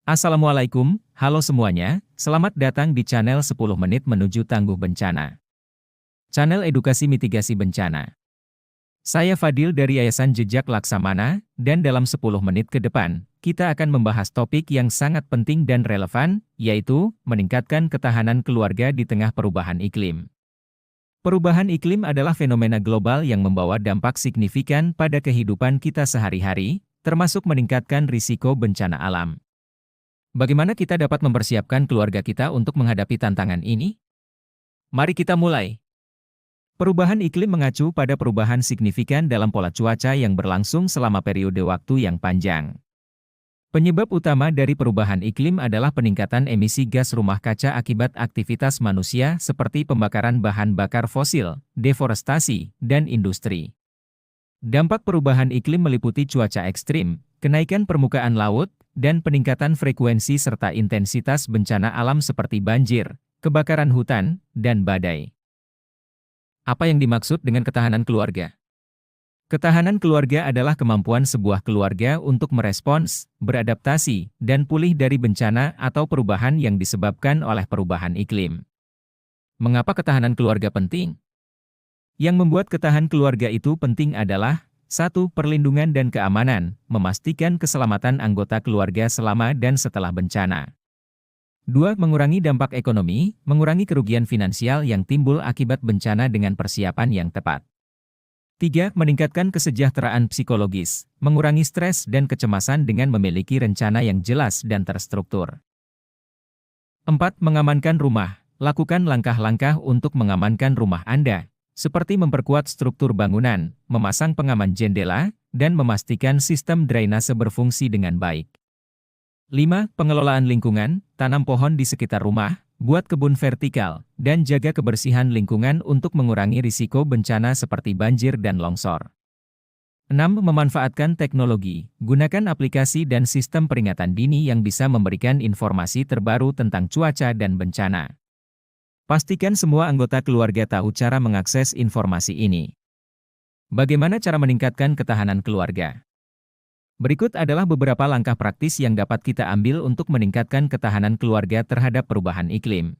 Assalamualaikum, halo semuanya, selamat datang di channel 10 menit menuju tangguh bencana. Channel edukasi mitigasi bencana. Saya Fadil dari Yayasan Jejak Laksamana, dan dalam 10 menit ke depan, kita akan membahas topik yang sangat penting dan relevan, yaitu meningkatkan ketahanan keluarga di tengah perubahan iklim. Perubahan iklim adalah fenomena global yang membawa dampak signifikan pada kehidupan kita sehari-hari, termasuk meningkatkan risiko bencana alam. Bagaimana kita dapat mempersiapkan keluarga kita untuk menghadapi tantangan ini? Mari kita mulai. Perubahan iklim mengacu pada perubahan signifikan dalam pola cuaca yang berlangsung selama periode waktu yang panjang. Penyebab utama dari perubahan iklim adalah peningkatan emisi gas rumah kaca akibat aktivitas manusia seperti pembakaran bahan bakar fosil, deforestasi, dan industri. Dampak perubahan iklim meliputi cuaca ekstrim, kenaikan permukaan laut, dan peningkatan frekuensi serta intensitas bencana alam seperti banjir, kebakaran hutan, dan badai. Apa yang dimaksud dengan ketahanan keluarga? Ketahanan keluarga adalah kemampuan sebuah keluarga untuk merespons, beradaptasi, dan pulih dari bencana atau perubahan yang disebabkan oleh perubahan iklim. Mengapa ketahanan keluarga penting? Yang membuat ketahanan keluarga itu penting adalah 1. Perlindungan dan keamanan, memastikan keselamatan anggota keluarga selama dan setelah bencana. 2. Mengurangi dampak ekonomi, mengurangi kerugian finansial yang timbul akibat bencana dengan persiapan yang tepat. 3. Meningkatkan kesejahteraan psikologis, mengurangi stres dan kecemasan dengan memiliki rencana yang jelas dan terstruktur. 4. Mengamankan rumah, lakukan langkah-langkah untuk mengamankan rumah Anda, seperti memperkuat struktur bangunan, memasang pengaman jendela, dan memastikan sistem drainase berfungsi dengan baik. 5. Pengelolaan lingkungan, tanam pohon di sekitar rumah, buat kebun vertikal, dan jaga kebersihan lingkungan untuk mengurangi risiko bencana seperti banjir dan longsor. 6. Memanfaatkan teknologi, gunakan aplikasi dan sistem peringatan dini yang bisa memberikan informasi terbaru tentang cuaca dan bencana. Pastikan semua anggota keluarga tahu cara mengakses informasi ini. Bagaimana cara meningkatkan ketahanan keluarga? Berikut adalah beberapa langkah praktis yang dapat kita ambil untuk meningkatkan ketahanan keluarga terhadap perubahan iklim.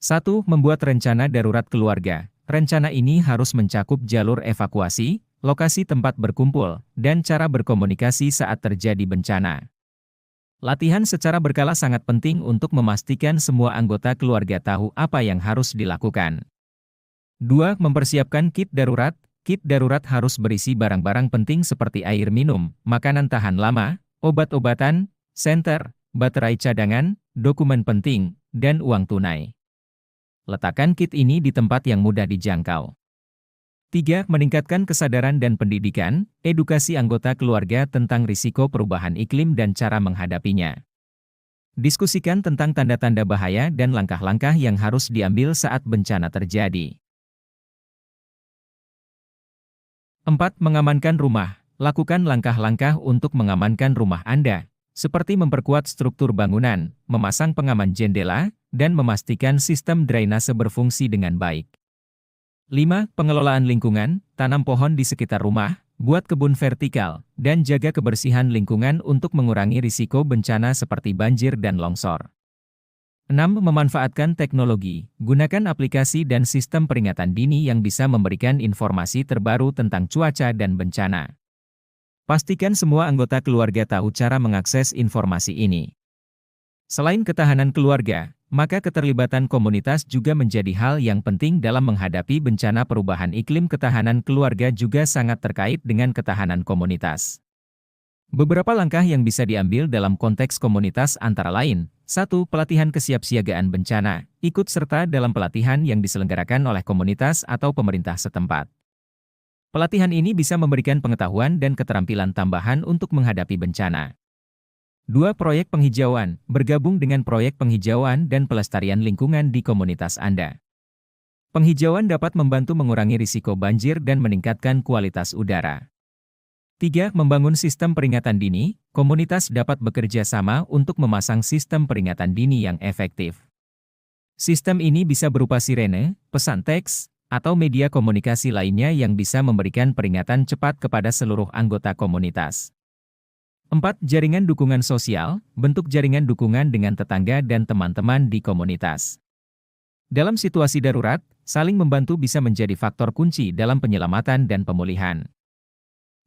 1. Membuat rencana darurat keluarga. Rencana ini harus mencakup jalur evakuasi, lokasi tempat berkumpul, dan cara berkomunikasi saat terjadi bencana. Latihan secara berkala sangat penting untuk memastikan semua anggota keluarga tahu apa yang harus dilakukan. 2. Mempersiapkan kit darurat. Kit darurat harus berisi barang-barang penting seperti air minum, makanan tahan lama, obat-obatan, senter, baterai cadangan, dokumen penting, dan uang tunai. Letakkan kit ini di tempat yang mudah dijangkau. 3. Meningkatkan kesadaran dan pendidikan, edukasi anggota keluarga tentang risiko perubahan iklim dan cara menghadapinya. Diskusikan tentang tanda-tanda bahaya dan langkah-langkah yang harus diambil saat bencana terjadi. 4. Mengamankan rumah. Lakukan langkah-langkah untuk mengamankan rumah Anda, seperti memperkuat struktur bangunan, memasang pengaman jendela, dan memastikan sistem drainase berfungsi dengan baik. 5. Pengelolaan lingkungan, tanam pohon di sekitar rumah, buat kebun vertikal, dan jaga kebersihan lingkungan untuk mengurangi risiko bencana seperti banjir dan longsor. 6. Memanfaatkan teknologi, gunakan aplikasi dan sistem peringatan dini yang bisa memberikan informasi terbaru tentang cuaca dan bencana. Pastikan semua anggota keluarga tahu cara mengakses informasi ini. Selain ketahanan keluarga, maka keterlibatan komunitas juga menjadi hal yang penting dalam menghadapi bencana perubahan iklim. Ketahanan keluarga juga sangat terkait dengan ketahanan komunitas. Beberapa langkah yang bisa diambil dalam konteks komunitas antara lain, 1. Pelatihan kesiapsiagaan bencana, ikut serta dalam pelatihan yang diselenggarakan oleh komunitas atau pemerintah setempat. Pelatihan ini bisa memberikan pengetahuan dan keterampilan tambahan untuk menghadapi bencana. 2. Proyek penghijauan, bergabung dengan proyek penghijauan dan pelestarian lingkungan di komunitas Anda. Penghijauan dapat membantu mengurangi risiko banjir dan meningkatkan kualitas udara. 3. Membangun sistem peringatan dini, komunitas dapat bekerja sama untuk memasang sistem peringatan dini yang efektif. Sistem ini bisa berupa sirene, pesan teks, atau media komunikasi lainnya yang bisa memberikan peringatan cepat kepada seluruh anggota komunitas. 4. Jaringan dukungan sosial, bentuk jaringan dukungan dengan tetangga dan teman-teman di komunitas. Dalam situasi darurat, saling membantu bisa menjadi faktor kunci dalam penyelamatan dan pemulihan.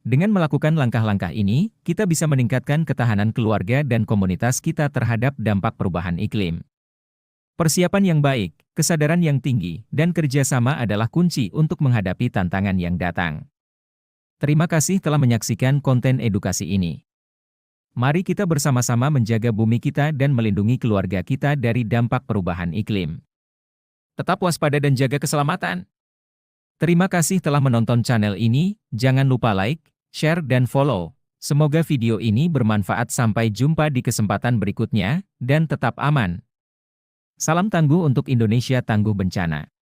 Dengan melakukan langkah-langkah ini, kita bisa meningkatkan ketahanan keluarga dan komunitas kita terhadap dampak perubahan iklim. Persiapan yang baik, kesadaran yang tinggi, dan kerjasama adalah kunci untuk menghadapi tantangan yang datang. Terima kasih telah menyaksikan konten edukasi ini. Mari kita bersama-sama menjaga bumi kita dan melindungi keluarga kita dari dampak perubahan iklim. Tetap waspada dan jaga keselamatan. Terima kasih telah menonton channel ini, jangan lupa like, share dan follow. Semoga video ini bermanfaat. Sampai jumpa di kesempatan berikutnya, dan tetap aman. Salam tangguh untuk Indonesia tangguh bencana.